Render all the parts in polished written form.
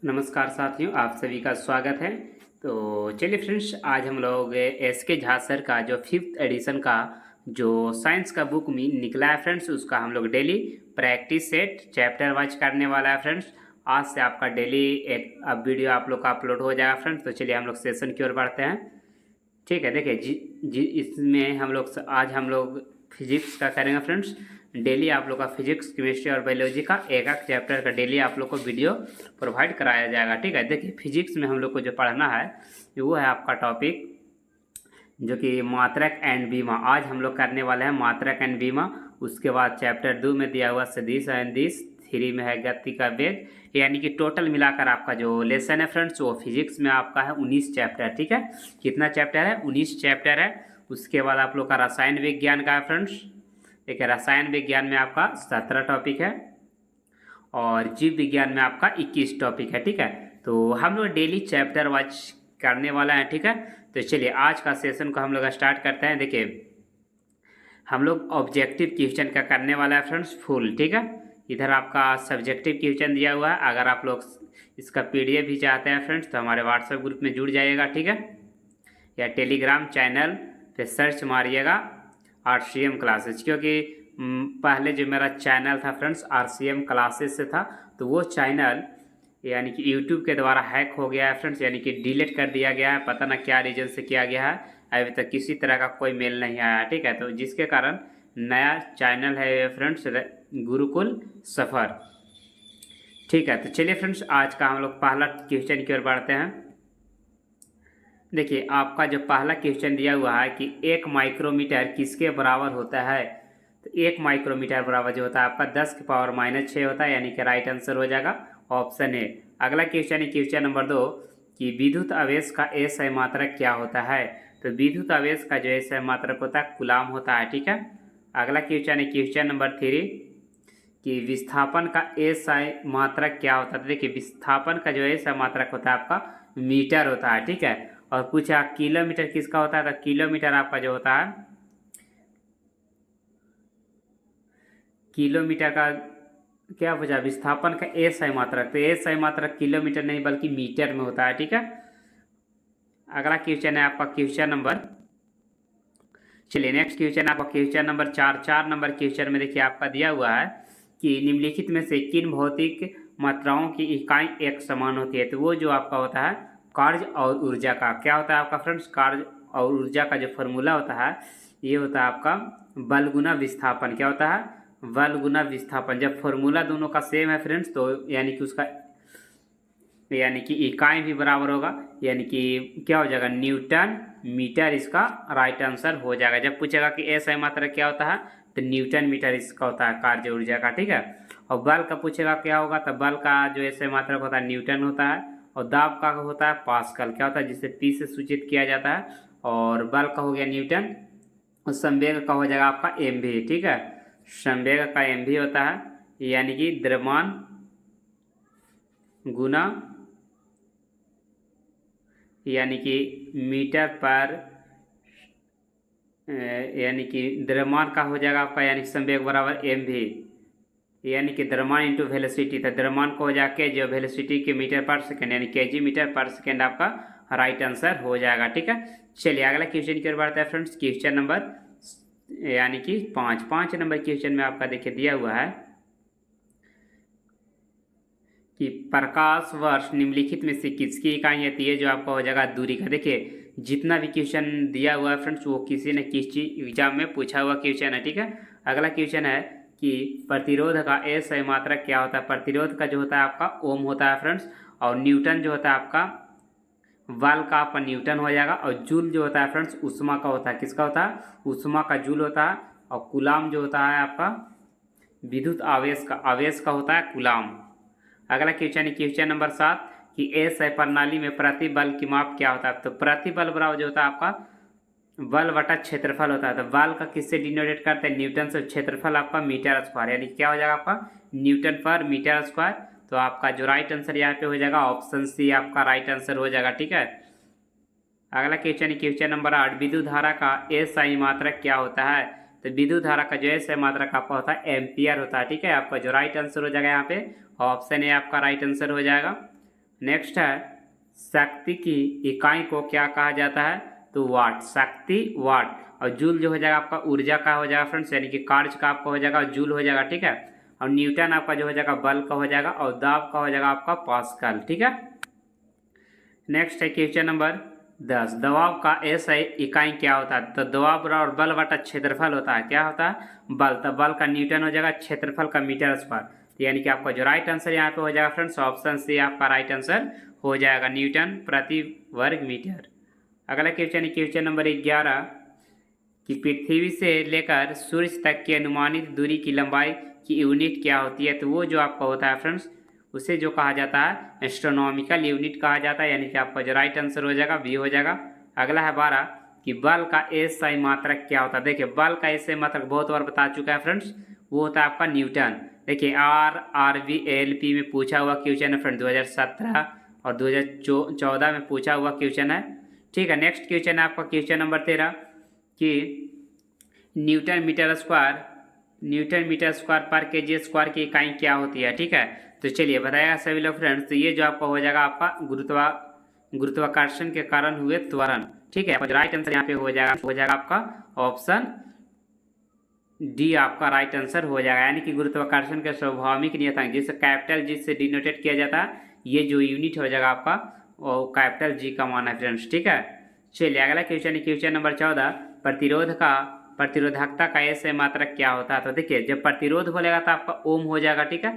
नमस्कार साथियों, आप सभी का स्वागत है। तो चलिए फ्रेंड्स, आज हम लोग एस के झा सर का जो फिफ्थ एडिशन का जो साइंस का बुक में निकला है फ्रेंड्स, उसका हम लोग daily practice set chapter wise करने वाला है फ्रेंड्स। आज से आपका डेली एक अब वीडियो आप लोग का अपलोड हो जाएगा फ्रेंड्स। तो चलिए हम लोग सेशन की ओर बढ़ते हैं। ठीक है, देखिए जी इसमें आज हम लोग फिजिक्स का करेंगे फ्रेंड्स। डेली आप लोग का फिजिक्स, केमिस्ट्री और बायोलॉजी का एक एक चैप्टर का डेली आप लोग को वीडियो प्रोवाइड कराया जाएगा। ठीक है, देखिए फिजिक्स में हम लोग को जो पढ़ना है वो है आपका टॉपिक जो कि मात्रक एंड बीमा। आज हम लोग करने वाले हैं मात्रक एंड बीमा। उसके बाद चैप्टर 2 में दिया हुआ सदिश एंड दिश, 3 में है गति का वेग। यानी कि टोटल मिलाकर आपका जो लेसन है फ्रेंड्स वो फिजिक्स में आपका है 19 चैप्टर। ठीक है, कितना चैप्टर है? 19 चैप्टर है। उसके बाद आप लोग का रसायन विज्ञान का है फ्रेंड्स। देखिए रसायन विज्ञान में आपका 17 टॉपिक है और जीव विज्ञान में आपका 21 टॉपिक है। ठीक है, तो हम लोग डेली चैप्टर वाइज करने वाला है। ठीक है, तो चलिए आज का सेशन को हम लोग स्टार्ट करते हैं। देखिए हम लोग ऑब्जेक्टिव क्वेश्चन का करने वाला है फ्रेंड्स फुल। ठीक है, इधर आपका सब्जेक्टिव क्वेश्चन दिया हुआ है। अगर आप लोग इसका पीडीएफ भी चाहते हैं फ्रेंड्स तो हमारे व्हाट्सएप ग्रुप में जुड़ जाइएगा। ठीक है, या टेलीग्राम चैनल पे सर्च मारिएगा RCM क्लासेस, क्योंकि पहले जो मेरा चैनल था फ्रेंड्स RCM क्लासेस से था, तो वो चैनल यानी कि यूट्यूब के द्वारा हैक हो गया है फ्रेंड्स, यानी कि डिलीट कर दिया गया है। पता ना क्या रीजन से किया गया है, अभी तक किसी तरह का कोई मेल नहीं आया। ठीक है, तो जिसके कारण नया चैनल है फ्रेंड्स गुरुकुल सफ़र। ठीक है, तो चलिए फ्रेंड्स आज का हम लोग पहला क्वेश्चन की ओर बढ़ते हैं। देखिए आपका जो पहला क्वेश्चन दिया हुआ है कि 1 माइक्रोमीटर किसके बराबर होता है। तो 1 माइक्रोमीटर बराबर जो होता है आपका 10⁻⁻6 होता है, यानी कि राइट आंसर हो जाएगा ऑप्शन ए। अगला क्वेश्चन है क्वेश्चन नंबर 2 कि विद्युत आवेश का SI मात्रक क्या होता है। तो विद्युत आवेश का जो SI मात्रक होता है कूलाम होता है। ठीक है, अगला क्वेश्चन है क्वेश्चन नंबर 3 कि विस्थापन का SI मात्रक क्या होता है। देखिए विस्थापन का जो SI मात्रक होता है आपका मीटर होता है। ठीक है, और पूछा किलोमीटर किसका होता है। तो किलोमीटर आपका जो होता है किलोमीटर का क्या पूछा, विस्थापन का SI मात्रक। तो SI मात्रक किलोमीटर नहीं बल्कि मीटर में होता है। ठीक है, अगला क्वेश्चन है आपका क्वेश्चन नंबर, चलिए नेक्स्ट क्वेश्चन आपका क्वेश्चन नंबर 4 नंबर क्वेश्चन में देखिए आपका दिया हुआ है कि निम्नलिखित में से किन भौतिक मात्राओं की इकाई एक समान होती है। तो वो जो आपका होता है कार्य और ऊर्जा का क्या होता है आपका फ्रेंड्स, कार्य और ऊर्जा का जो फॉर्मूला होता है ये होता है आपका बल गुना विस्थापन। क्या होता है? बल गुना विस्थापन। जब फॉर्मूला दोनों का सेम है फ्रेंड्स तो यानी कि उसका यानी कि इकाई भी बराबर होगा, यानी कि क्या हो जाएगा न्यूटन मीटर, इसका राइट आंसर हो जाएगा। जब पूछेगा कि SI मात्रक क्या होता है तो न्यूटन मीटर इसका होता है कार्य ऊर्जा का। ठीक है, और बल का पूछेगा क्या होगा तो बल का जो SI मात्रक होता है न्यूटन होता है, और दाब का होता है पास्कल। क्या होता है जिसे P से सूचित किया जाता है, और बल का हो गया न्यूटन, और संवेग का हो जाएगा आपका MV। ठीक है, संवेग का MV होता है यानी कि द्रव्यमान गुना यानी कि मीटर पर यानी कि द्रव्यमान का हो जाएगा आपका यानी संवेग बराबर MV, यानी कि द्रव्यमान इंटू वेलोसिटी। तो द्रव्यमान को हो जाके जो वेलोसिटी के मीटर पर सेकंड यानी kg मीटर पर सेकंड आपका राइट आंसर हो जाएगा। ठीक है, चलिए अगला क्वेश्चन की ओर बढ़ते हैं फ्रेंड्स। क्वेश्चन नंबर यानी कि 5 नंबर क्वेश्चन में आपका देखिए दिया हुआ है कि प्रकाश वर्ष निम्नलिखित में से किसकी इकाई आती है। जो आपका हो जाएगा दूरी का। देखिए जितना भी क्वेश्चन दिया हुआ है फ्रेंड्स वो किसी न किसी एग्जाम में पूछा हुआ क्वेश्चन है। ठीक है, अगला क्वेश्चन है कि प्रतिरोध का SI मात्रक क्या होता है। प्रतिरोध का जो होता है आपका ओम होता है फ्रेंड्स, और न्यूटन जो होता है आपका वाल का आपका न्यूटन हो जाएगा, और जूल जो होता है फ्रेंड्स उष्मा का होता है। किसका होता है? उष्मा का जूल होता है, और कूलाम जो होता है आपका विद्युत आवेश का होता है कूलाम। अगला क्वेश्चन है क्वेश्चन नंबर 7 कि SI प्रणाली में प्रतिबल की माप क्या होता है। तो प्रतिबल बराबर जो होता है आपका बल बटा क्षेत्रफल होता है। तो बल का किससे डिनोटेट करते हैं? न्यूटन से। क्षेत्रफल आपका मीटर स्क्वायर, यानी क्या हो जाएगा आपका न्यूटन पर मीटर स्क्वायर। तो आपका जो राइट आंसर यहाँ पे हो जाएगा ऑप्शन सी आपका राइट आंसर हो जाएगा। ठीक है, अगला क्वेश्चन है क्वेश्चन नंबर 8 विद्युत धारा का SI मात्रक क्या होता है। तो विद्युत धारा का जो SI मात्रक आपका होता है एम्पियर होता है। ठीक है, आपका जो राइट आंसर हो जाएगा यहाँ पे ऑप्शन ए आपका राइट आंसर हो जाएगा। नेक्स्ट है शक्ति की इकाई को क्या कहा जाता है, तो वाट, शक्ति वाट। और जूल जो हो जाएगा आपका ऊर्जा का हो जाएगा फ्रेंड्स, यानी कि कार्य का आपका हो जाएगा जूल हो जाएगा, ठीक है। और न्यूटन आपका जो हो जाएगा बल का हो जाएगा, और दाब का हो जाएगा आपका पास्कल, ठीक है। नेक्स्ट है क्वेश्चन नंबर 10, दबाव का एसआई इकाई क्या होता है, तो दबाव बराबर बल बटा क्षेत्रफल होता है, क्या होता है, बल। तो बल का न्यूटन हो जाएगा, क्षेत्रफल का मीटर स्क्वायर। तो यानी कि आपका जो राइट आंसर यहाँ पे हो जाएगा फ्रेंड्स, ऑप्शन सी आपका राइट आंसर हो जाएगा, न्यूटन प्रति वर्ग मीटर। अगला क्वेश्चन है क्वेश्चन नंबर 11 कि पृथ्वी से लेकर सूर्य तक की अनुमानित दूरी की लंबाई की यूनिट क्या होती है, तो वो जो आपका होता है फ्रेंड्स, उसे जो कहा जाता है एस्ट्रोनॉमिकल यूनिट कहा जाता है, यानी कि आपका जो राइट आंसर हो जाएगा बी हो जाएगा। अगला है 12 कि बल का एसआई मात्रक क्या होता है। देखिए बल का एसआई मात्रक बहुत बार बता चुका है फ्रेंड्स, वो होता है आपका न्यूटन। देखिए आरबी एलपी में पूछा हुआ क्वेश्चन है फ्रेंड, 2017 और 2014 में पूछा हुआ क्वेश्चन है, ठीक है। नेक्स्ट क्वेश्चन है आपका क्वेश्चन नंबर 13 कि न्यूटन मीटर स्क्वायर पर केजी स्क्वायर की इकाई क्या होती है, ठीक है। तो चलिए बताएगा सभी लोग फ्रेंड्स, तो ये जो आपका हो जाएगा आपका गुरुत्वाकर्षण के कारण हुए त्वरण, ठीक है। राइट आंसर यहाँ पे हो जाएगा आपका ऑप्शन डी आपका राइट आंसर हो जाएगा, यानी कि गुरुत्वाकर्षण के स्वाभाविक नियतांक जिसे कैपिटल जी से डिनोटेड किया जाता है, ये जो यूनिट हो जाएगा आपका वो कैपिटल जी का मान है फ्रेंड्स, ठीक है। चलिए अगला क्वेश्चन है क्वेश्चन नंबर 14, प्रतिरोधकता का एसआई मात्रक क्या होता है। तो देखिए जब प्रतिरोध बोलेगा तो आपका ओम हो जाएगा, ठीक है।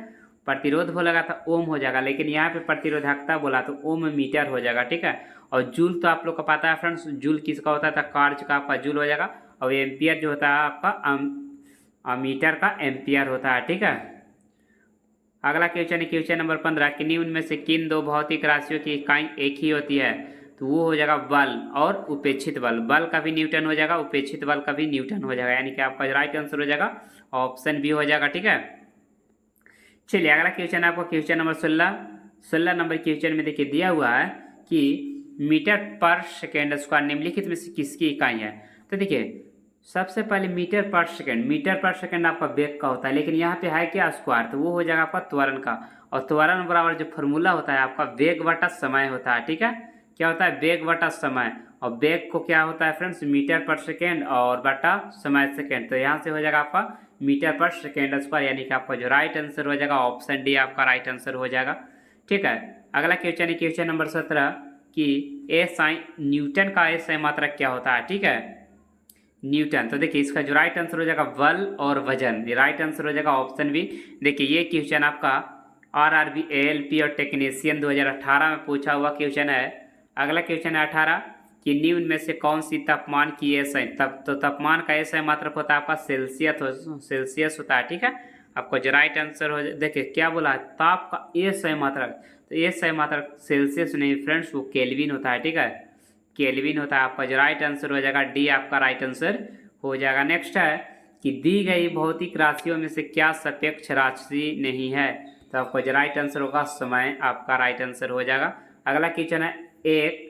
प्रतिरोध बोलेगा तो ओम हो जाएगा, लेकिन यहाँ पे प्रतिरोधकता बोला तो ओम मीटर हो जाएगा, ठीक है। और जूल तो आप लोग को पता है फ्रेंड्स, जूल किसका होता था, कार्य का आपका जूल हो जाएगा। और एम्पियर जो होता है आपका मीटर का एम्पियर होता है, ठीक है। अगला क्वेश्चन है क्वेश्चन नंबर 15 कि निम्न में से किन दो भौतिक राशियों की इकाई एक ही होती है, तो वो हो जाएगा बल और उपेक्षित बल। बल का भी न्यूटन हो जाएगा, उपेक्षित बल का भी न्यूटन हो जाएगा, यानी कि आपका राइट आंसर हो जाएगा ऑप्शन बी हो जाएगा, ठीक है। चलिए अगला क्वेश्चन आपको क्वेश्चन नंबर 16 नंबर क्वेश्चन में देखिए दिया हुआ है कि मीटर पर सेकेंड स्क्वायर निम्नलिखित में से किसकी इकाई है। तो देखिए सबसे पहले मीटर पर सेकेंड आपका वेग का होता है, लेकिन यहाँ पे है क्या स्क्वायर, तो वो हो जाएगा आपका त्वरण का। और त्वरण बराबर जो फॉर्मूला होता है आपका वेग बटा समय होता है, ठीक है। क्या होता है, वेग बटा समय। और वेग को क्या होता है फ्रेंड्स, मीटर पर सेकेंड और बटा समय सेकेंड। तो यहाँ से हो जाएगा आपका मीटर पर सेकेंड स्क्वायर, यानी कि आपका जो राइट आंसर हो जाएगा ऑप्शन डी आपका राइट आंसर हो जाएगा, ठीक है। अगला क्वेश्चन है क्वेश्चन नंबर 17 कि एसआई न्यूटन का एसआई मात्रक क्या होता है, ठीक है, न्यूटन। तो देखिए इसका जो राइट आंसर हो जाएगा बल और वजन, ये राइट आंसर हो जाएगा ऑप्शन बी। देखिए ये क्वेश्चन आपका आरआरबी एएलपी और टेक्नीशियन 2018 में पूछा हुआ क्वेश्चन है। अगला क्वेश्चन है 18 कि निम्न में से कौन सी तापमान की एसआई, तो तापमान का एसआई मात्रक होता है आपका सेल्सियस होता है, ठीक है। आपको जो राइट आंसर हो, देखिए क्या बोला है, ताप का एसआई मात्रक, तो एसआई मात्रक सेल्सियस नहीं फ्रेंड्स, वो केल्विन होता है, ठीक है, केल्विन होता है। आपका जो राइट आंसर हो जाएगा डी आपका राइट आंसर हो जाएगा। नेक्स्ट है कि दी गई भौतिक राशियों में से क्या सापेक्ष राशि नहीं है, तो आपका जो राइट आंसर होगा समय आपका राइट आंसर हो जाएगा। अगला क्वेश्चन है एक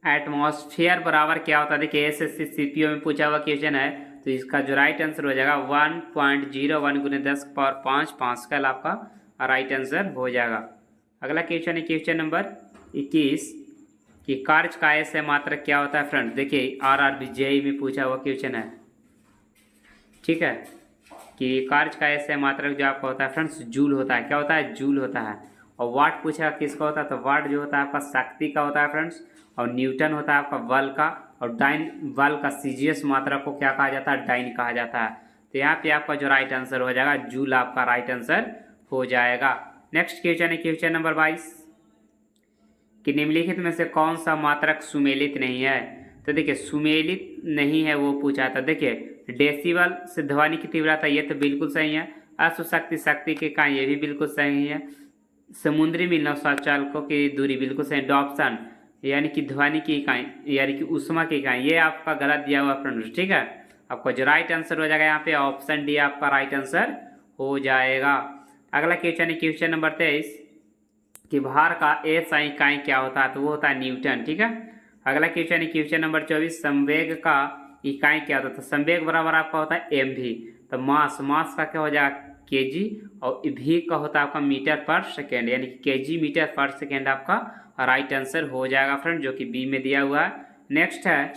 एटमॉस्फेयर बराबर क्या होता है। देखिए एसएससी सीपीओ में पूछा हुआ क्वेश्चन है, तो इसका जो राइट आंसर हो जाएगा 1.01 × 10⁵ पास्कल आपका राइट आंसर हो जाएगा। अगला क्वेश्चन है क्वेश्चन नंबर 21 कि कार्य का एसआई मात्रक क्या होता है फ्रेंड। देखिए आरआरबी जेईई में पूछा हुआ क्वेश्चन है, ठीक है, कि कार्य का एसआई मात्रक जो आपका होता है फ्रेंड्स जूल होता है, क्या होता है, जूल होता है। और वाट पूछा किसका होता है, तो वाट जो होता है आपका शक्ति का होता है फ्रेंड्स। और न्यूटन होता है आपका बल का। और बल का सीजीएस मात्रा को क्या कहा जाता है, डाइन कहा जाता है। तो यहाँ पे आपका जो राइट आंसर हो जाएगा जूल आपका राइट आंसर हो जाएगा। नेक्स्ट क्वेश्चन है क्वेश्चन नंबर 22 कि निम्नलिखित में से कौन सा मात्रक सुमेलित नहीं है। तो देखिए सुमेलित नहीं है वो पूछा था। देखिए डेसिबल से ध्वनि की तीव्रता, ये तो बिल्कुल सही है। अश्व शक्ति के इकाई, ये भी बिल्कुल सही है। समुद्री में नौचालकों की दूरी, बिल्कुल सही। डॉप्सन यानी कि ध्वनि की इकाई, यानी कि उष्मा की इकाई, ये आपका गलत दिया हुआ फ्रेंड्स, ठीक है। आपको जो राइट आंसर हो जाएगा यहाँ पे ऑप्शन डी आपका राइट आंसर हो जाएगा। अगला क्वेश्चन है क्वेश्चन नंबर 23 कि भार का एसआई इकाई क्या होता है, तो वो होता है न्यूटन, ठीक है। अगला क्वेश्चन है क्वेश्चन नंबर 24 संवेग का इकाई क्या होता है, तो संवेग बराबर आपका होता है एम भी। तो मास का क्या हो जाएगा, केजी, और भी का होता है आपका मीटर पर सेकेंड, यानी कि केजी मीटर पर सेकेंड आपका राइट आंसर हो जाएगा फ्रेंड, जो कि बी में दिया हुआ है। नेक्स्ट है,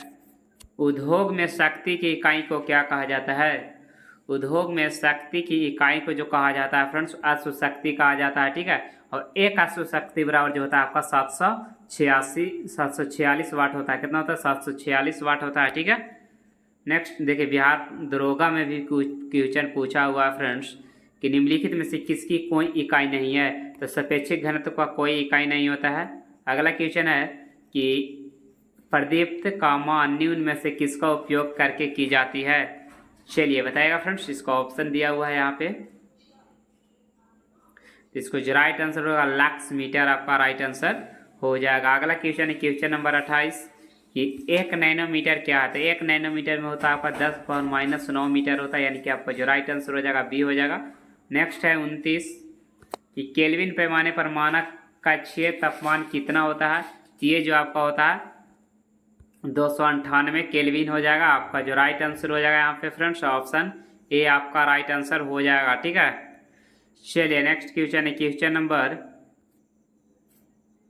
उद्योग में शक्ति की इकाई को क्या कहा जाता है? उद्योग में शक्ति की इकाई को जो कहा जाता है फ्रेंड्स, अश्व शक्ति कहा जाता है, ठीक है। और एक अश्व शक्ति बराबर जो होता है आपका 746 वाट होता है। कितना होता है? 746 वाट होता है, ठीक है। नेक्स्ट देखिए, बिहार दरोगा में भी कुछ क्वेश्चन पूछा हुआ है फ्रेंड्स कि निम्नलिखित में से किसकी कोई इकाई नहीं है? तो सापेक्षिक घनत्व का कोई इकाई नहीं होता है। अगला क्वेश्चन है कि प्रदीप्त कामा न्यून में से किसका उपयोग करके की जाती है? चलिए बताएगा फ्रेंड्स, इसका ऑप्शन दिया हुआ है यहाँ पे। इसको जो राइट आंसर होगा लक्स मीटर आपका राइट आंसर हो जाएगा। अगला क्वेश्चन है क्वेश्चन नंबर 28 कि 1 नैनोमीटर क्या है? तो 1 नैनोमीटर में होता है आपका 10⁻⁹ मीटर होता है, यानी कि आपका जो राइट आंसर हो जाएगा बी हो जाएगा। नेक्स्ट है 29 कि केल्विन पैमाने पर मानक का क्षय तापमान कितना होता है? ये जो आपका होता है 298 केल्विन हो जाएगा। आपका जो राइट आंसर हो जाएगा यहाँ पे फ्रेंड्स ऑप्शन ए आपका राइट आंसर हो जाएगा, ठीक है। चलिए नेक्स्ट क्वेश्चन है क्वेश्चन नंबर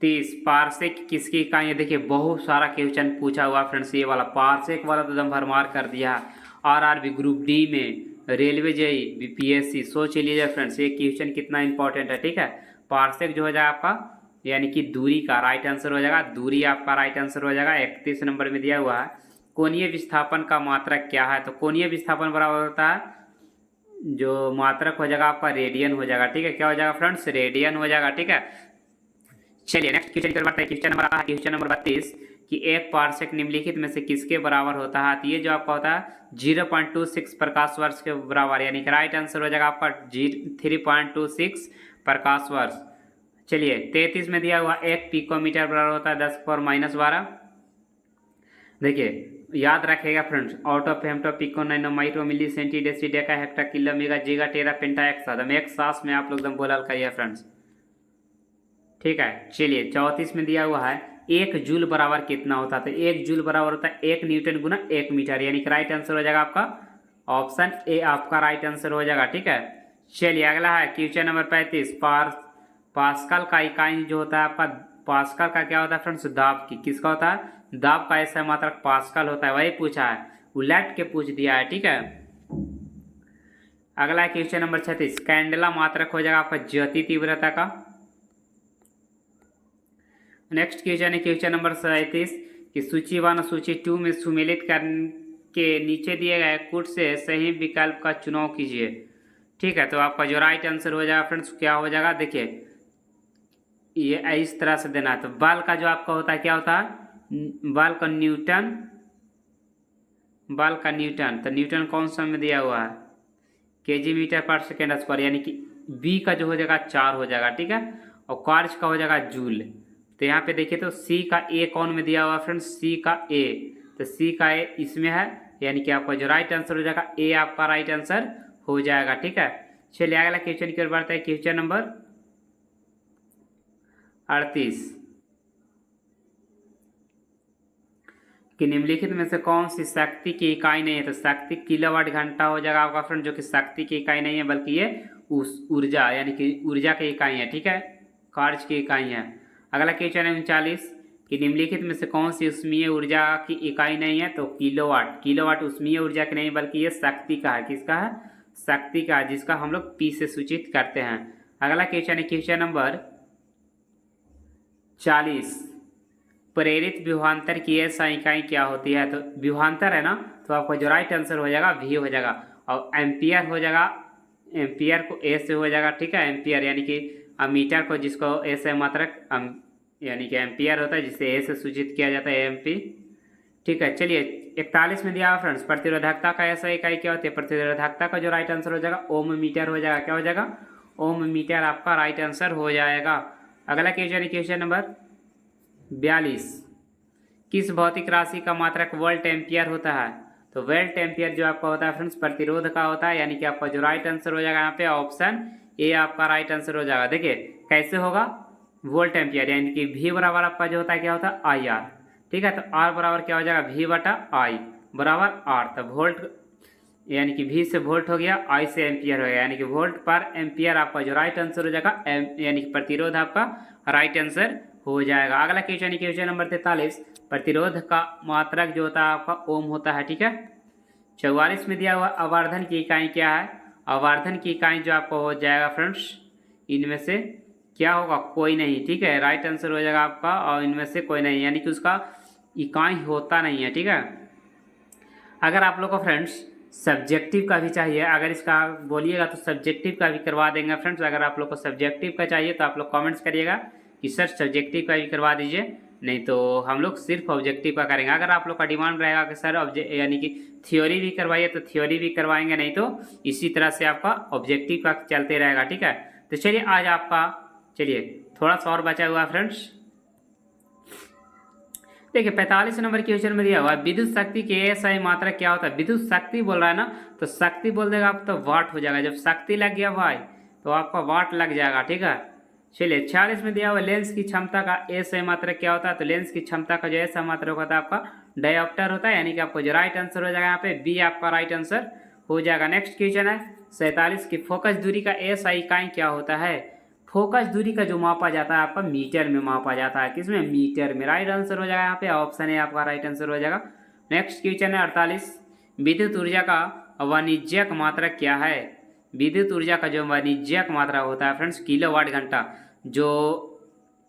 30 पार्सेक किसकी इकाई है? देखिए बहुत सारा क्वेश्चन पूछा हुआ फ्रेंड्स, ये वाला पार्सेक वाला तो एकदम भरमार कर दिया। आरआरबी ग्रुप डी में, रेलवे जेई, बीपीएससी, सोच लीजिए फ्रेंड्स ये क्वेश्चन कितना इंपॉर्टेंट है, ठीक है। पार्सेक जो हो जाएगा आपका यानी कि दूरी का राइट आंसर हो जाएगा, दूरी आपका राइट आंसर हो जाएगा। 31 नंबर में दिया हुआ है कोणीय विस्थापन का मात्रक क्या है? तो कोणीय विस्थापन बराबर होता है, जो मात्रक हो जाएगा आपका रेडियन हो जाएगा, ठीक है। क्या हो जाएगा फ्रेंड्स? रेडियन हो जाएगा, ठीक है। चलिए नेक्स्ट क्वेश्चन पर बढ़ते हैं। क्वेश्चन नंबर आता है क्वेश्चन नंबर 32 कि 1 पार्सेक निम्नलिखित में से किसके बराबर होता है? तो ये जो आपका होता है 0.26 प्रकाश वर्ष के बराबर, यानी कि राइट आंसर हो जाएगा आपका 3.26 प्रकाश वर्ष। चलिए 33 में दिया हुआ 1 पिकोमीटर बराबर होता है 10⁻⁻12। देखिए याद रखेगा friends, atto femto pico nano micro milli centi deci deca hecto kilo mega giga tera penta एक सांस में आप लोग एकदम बोला करिए फ्रेंड्स, ठीक है। चलिए 34 में दिया हुआ है 1 जूल बराबर कितना होता है? तो 1 जूल बराबर होता है 1 न्यूटन गुना 1 मीटर, यानी कि राइट आंसर हो जाएगा आपका ऑप्शन ए आपका राइट आंसर हो जाएगा, ठीक है। चलिए अगला है क्वेश्चन नंबर 35 पास्कल का इकाई जो होता है आपका, पास्कल का क्या होता है फ्रेंड्स? दाब की। किसका होता है? दाब का ऐसा मात्रक पास्कल होता है, वही पूछा है, उलट के पूछ दिया है, ठीक है। अगला क्वेश्चन नंबर 36 कैंडेला मात्रक हो जाएगा आपका ज्योति तीव्रता का। नेक्स्ट क्वेश्चन है क्वेश्चन नंबर 37 कि सूची 1 और सूची 2 में सुमेलित के नीचे दिए गए कूट से सही विकल्प का चुनाव कीजिए, ठीक है। तो आपका जो राइट आंसर हो जाएगा फ्रेंड्स क्या हो जाएगा? देखिए ये इस तरह से देना है। तो बल का जो आपका होता है क्या होता है? बल का न्यूटन, बल का न्यूटन, तो न्यूटन कौन सा में दिया हुआ है? केजी मीटर पर सेकेंड स्क्वायर, यानी कि बी का जो हो जाएगा 4 हो जाएगा, ठीक है। और कार्ज का हो जाएगा जूल। तो यहाँ पे देखिए तो सी का ए कौन में दिया हुआ फ्रेंड्स? सी का ए, तो सी का ए इसमें है, यानी कि आपका जो राइट आंसर हो जाएगा ए आपका राइट आंसर हो जाएगा, ठीक है। चलिए अगला क्वेश्चन की ओर बढ़ते हैं। क्वेश्चन नंबर 38 कि निम्नलिखित में से कौन सी शक्ति की इकाई नहीं है? तो शक्ति किलोवाट घंटा हो जाएगा आपका फ्रेंड, जो कि शक्ति की इकाई नहीं है बल्कि ये उस ऊर्जा यानी कि ऊर्जा की इकाई है, ठीक है, कार्य की इकाई है। अगला क्वेश्चन है 39 कि निम्नलिखित में से कौन सी ऊष्मीय ऊर्जा की इकाई नहीं है? तो किलोवाट। किलोवाट ऊष्मीय ऊर्जा की नहीं बल्कि ये शक्ति का है। किसका है? शक्ति का, जिसका हम लोग पी से सूचित करते हैं। अगला क्वेश्चन है क्वेश्चन नंबर 40 प्रेरित विभवांतर की ऐसा इकाई क्या होती है? तो विभवांतर है ना, तो आपका जो राइट आंसर हो जाएगा वी हो जाएगा। और एम्पियर हो जाएगा, एम्पियर को ए से हो जाएगा, ठीक है। एम्पियर यानी कि मीटर को जिसको ए से मात्रक यानी कि एम्पियर होता है, जिसे ए से सूचित किया जाता है एमपी, ठीक है। चलिए 41 में दिया हुआ फ्रेंड्स प्रतिरोधकता का ऐसा इकाई क्या होती है? प्रतिरोधकता का जो राइट आंसर हो जाएगा ओम मीटर हो जाएगा। क्या हो जाएगा? ओम मीटर आपका राइट आंसर हो जाएगा। अगला क्वेश्चन है क्वेश्चन नंबर 42 किस भौतिक राशि का मात्रक वोल्ट एम्पियर होता है? तो वोल्ट एम्पियर जो आपका होता है फ्रेंड्स प्रतिरोध का होता है, यानी कि आपका जो राइट आंसर हो जाएगा यहाँ पे ऑप्शन ए आपका राइट आंसर हो जाएगा। देखिए कैसे होगा? वोल्ट एम्पियर यानी कि V बराबर आपका जो होता है क्या होता है? आई आर, ठीक है। तो R बराबर क्या हो जाएगा? V बटा आई बराबर R। तो वोल्ट यानी कि V से वोल्ट हो गया, I से एम्पियर हो गया, यानी कि वोल्ट पर एम्पियर आपका जो राइट आंसर हो जाएगा, यानी कि प्रतिरोध आपका राइट आंसर हो जाएगा। अगला क्वेश्चन क्वेश्चन नंबर 43, प्रतिरोध का मात्रक जो होता है आपका ओम होता है, ठीक है। 44 में दिया हुआ आवर्धन की इकाई क्या है? आवर्धन की इकाई जो आपको हो जाएगा फ्रेंड्स, इनमें से क्या होगा? कोई नहीं, ठीक है, राइट आंसर हो जाएगा आपका, और इनमें से कोई नहीं, यानी कि उसका इकाई होता नहीं है, ठीक है। अगर आप लोग को फ्रेंड्स सब्जेक्टिव का भी चाहिए, अगर इसका बोलिएगा तो सब्जेक्टिव का भी करवा देंगे फ्रेंड्स। अगर आप लोग को सब्जेक्टिव का चाहिए तो आप लोग कमेंट्स करिएगा कि सर सब्जेक्टिव का भी करवा दीजिए, नहीं तो हम लोग सिर्फ ऑब्जेक्टिव का करेंगे। अगर आप लोग का डिमांड रहेगा कि सर यानी कि थ्योरी भी करवाइए तो थ्योरी भी करवाएंगे, नहीं तो इसी तरह से आपका ऑब्जेक्टिव का चलते रहेगा, ठीक है। तो चलिए आज आपका थोड़ा सा और बचा हुआ फ्रेंड्स। देखिए 45 नंबर क्वेश्चन में दिया हुआ है विद्युत शक्ति के एसआई मात्रा क्या होता है? विद्युत शक्ति बोल रहा है ना, तो शक्ति बोल देगा आप तो वाट हो जाएगा। जब शक्ति लग गया भाई तो आपका वाट लग जाएगा, ठीक है। चलिए 46 में दिया हुआ लेंस की क्षमता का एसआई मात्रा क्या होता है? तो लेंस की क्षमता का जो एसआई मात्रा होता है आपका डायोप्टर होता है, यानी कि आपको जो राइट आंसर हो जाएगा यहाँ पे बी आपका राइट आंसर हो जाएगा। नेक्स्ट क्वेश्चन है 47 की फोकस दूरी का एसआई इकाई क्या होता है? फोकस दूरी का जो मापा जाता है आपका मीटर में मापा जाता है, किसमें? मीटर में। राइट आंसर हो जाएगा यहाँ पे, ऑप्शन है आपका राइट आंसर हो जाएगा। नेक्स्ट क्वेश्चन है 48, विद्युत ऊर्जा का वाणिज्यिक मात्रा क्या है? विद्युत ऊर्जा का जो वाणिज्यिक मात्रा होता है फ्रेंड्स किलोवाट घंटा, जो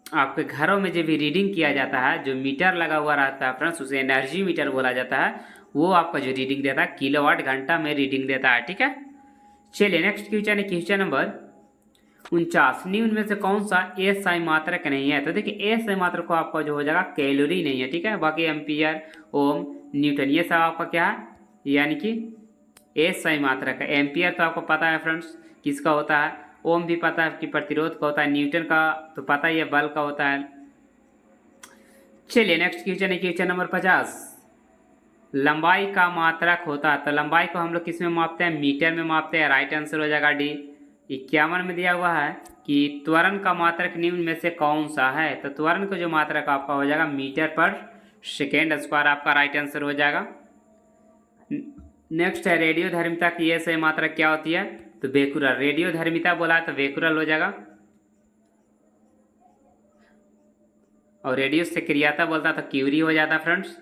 आपके घरों में जो भी रीडिंग किया जाता है, जो मीटर लगा हुआ रहता है फ्रेंड्स, उसे एनर्जी मीटर बोला जाता है, वो आपका जो रीडिंग देता है किलोवाट घंटा में रीडिंग देता है, ठीक है। चलिए नेक्स्ट क्वेश्चन है क्वेश्चन नंबर 49, निम्न में से कौन सा एसआई मात्रक नहीं है? तो देखिए एसआई मात्रक को आपका जो हो जाएगा कैलोरी नहीं है, ठीक है। बाकी एम्पियर, ओम, न्यूटन ये सब आपका क्या है, यानी कि एसआई मात्रक है। एम्पियर तो आपको पता है फ्रेंड्स किसका होता है, ओम भी पता है कि प्रतिरोध का होता है, न्यूटन का तो पता ही है बल का होता है। चलिए नेक्स्ट क्वेश्चन है क्वेश्चन नंबर 50, लंबाई का मात्रक होता है, तो लंबाई को हम लोग किस में मापते हैं? मीटर में मापते हैं। राइट आंसर हो जाएगा डी। 51 में दिया हुआ है कि त्वरण का मात्रक निम्न में से कौन सा है? तो त्वरण का जो मात्रक आपका हो जाएगा मीटर पर सेकेंड स्क्वायर आपका राइट आंसर हो जाएगा। नेक्स्ट है रेडियो धर्मिता की ये सही मात्रक क्या होती है? तो बेकुरल। रेडियो धर्मिता बोला है तो बेकुरल हो जाएगा, और रेडियो से क्रियाता बोलता तो क्यूरी हो जाता फ्रेंड्स।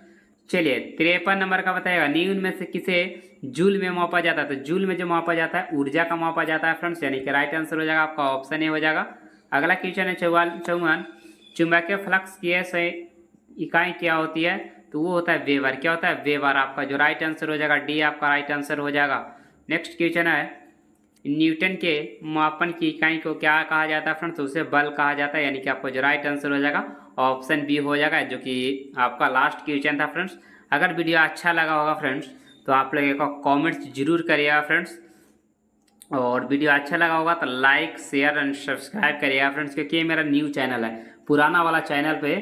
चलिए 53 नंबर का बताएगा निम्न में से किसे जूल में मापा जाता है? तो जूल में जो मापा जाता है ऊर्जा का मापा जाता है फ्रेंड्स, यानी कि राइट आंसर हो जाएगा आपका ऑप्शन ए हो जाएगा। अगला क्वेश्चन है 54, चुंबकीय फ्लक्स की ऐसे इकाई क्या होती है? तो वो होता है वेबर। क्या होता है? वेबर। आपका जो राइट आंसर हो जाएगा डी आपका राइट आंसर हो जाएगा। नेक्स्ट क्वेश्चन है न्यूटन के मापन की इकाई को क्या कहा जाता है फ्रेंड्स? उसे बल कहा जाता है, यानी कि आपको जो राइट आंसर हो जाएगा ऑप्शन बी हो जाएगा, जो कि आपका लास्ट क्वेश्चन था फ्रेंड्स। अगर वीडियो अच्छा लगा होगा फ्रेंड्स तो आप लोग एक कमेंट्स जरूर करिएगा फ्रेंड्स, और वीडियो अच्छा लगा होगा तो लाइक शेयर एंड सब्सक्राइब करिएगा फ्रेंड्स, क्योंकि ये मेरा न्यू चैनल है। पुराना वाला चैनल पे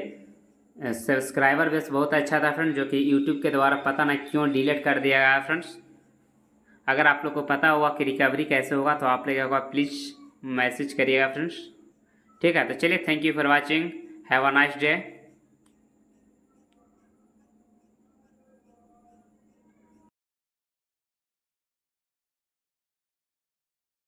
सब्सक्राइबर बेस बहुत अच्छा था फ्रेंड्स, जो कि यूट्यूब के द्वारा पता नहीं क्यों डिलीट कर दिया गया फ्रेंड्स। अगर आप लोग को पता होगा कि रिकवरी कैसे होगा तो आप लोग प्लीज़ मैसेज करिएगा फ्रेंड्स, ठीक है। तो चलिए thank you for watching, have a nice day.